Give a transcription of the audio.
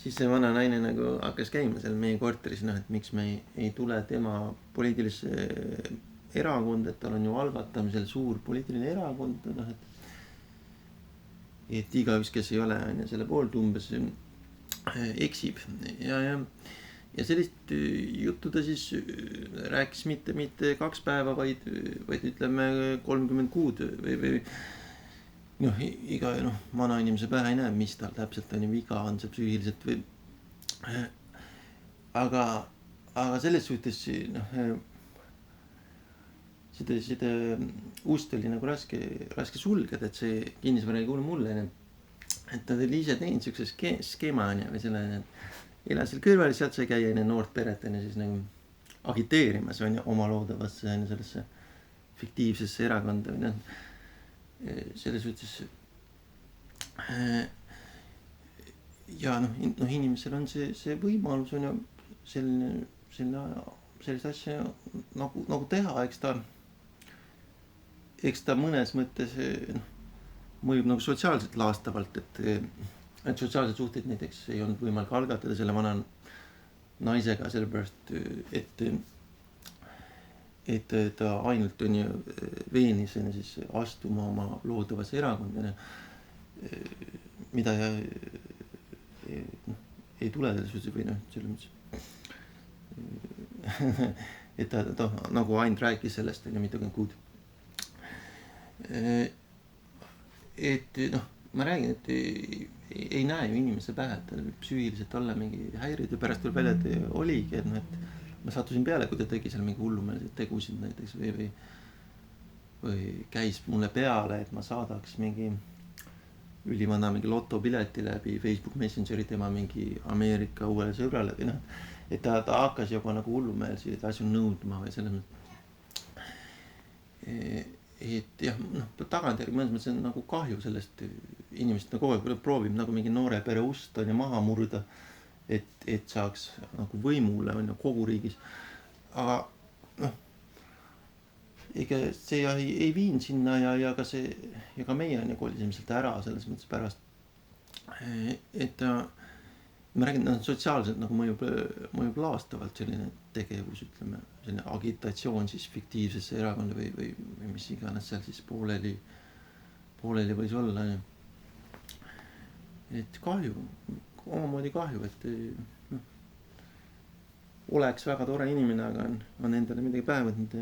siis see vana naine nagu hakkas käima seal meie korteris, noh, et miks me ei tule tema poliitilisse erakond, et tal on ju algatamisel suur poliitiline erakond, noh, et igaüks, kes ei ole on ju selle poolt umbes eksib ja sellist juttu ta siis rääkis mitte 2 päeva, vaid ütleme 30 kuud või noh, iga vana inimese pähe ei näe, mis tal täpselt on ju viga on see psüühiliselt või aga selles suhtes noh, seda ust oli nagu raske sulgeda, et see kinnisvara ei kuule mulle, et ta oli ise teinud siukse skeema on ju, või selle, et elas seal kõrval ja sealt sai käia enne noort peret on ju siis nagu agiteerimas on ju oma loodavasse on ju sellesse fiktiivsesse erakonda või noh, selles suhtes ja noh, inimesel on see võimalus on ju sellist asja nagu teha, eks ta mõnes mõttes mõjub nagu sotsiaalselt laastavalt, et sotsiaalsed suhteid näiteks ei olnud võimalik algatada selle vana naisega, sellepärast et ta ainult on ju veenis on ju siis astuma oma loodavasse erakonda, mida ei tule selles suhtes või noh, selles mõttes et ta nagu ainult rääkis sellest on ju mitukümmend kuud. Et noh, ma räägin, et ei näe ju inimese pähe, et tal võib psüühiliselt olla mingi häirid ja pärast tuleb välja, et oligi, et noh, et ma sattusin peale, kui ta tegi seal mingi hullumeelseid tegusid näiteks või käis mulle peale, et ma saadaks mingi ülivana mingi lotopileti läbi Facebook Messengeri tema mingi Ameerika uuele sõbrale või noh, et ta hakkas juba nagu hullumeelseid asju nõudma või selles mõttes. Et jah, noh, tagantjärgi mõnes mõttes on nagu kahju sellest inimest nagu kogu aeg proovib nagu mingi noore pere ust on ja maha murda, et saaks nagu võimule on ju kogu riigis. Aga noh, ega see ei viin sinna ja ka meie on ju kolisime sealt ära selles mõttes pärast, et ma räägin, sotsiaalselt nagu mõjub laastavalt selline tegevus, ütleme, selline agitatsioon siis fiktiivsesse erakonda või mis iganes seal siis pooleli võis olla. Et kahju, omamoodi kahju, et noh, oleks väga tore inimene, aga on endale midagi pähe võtnud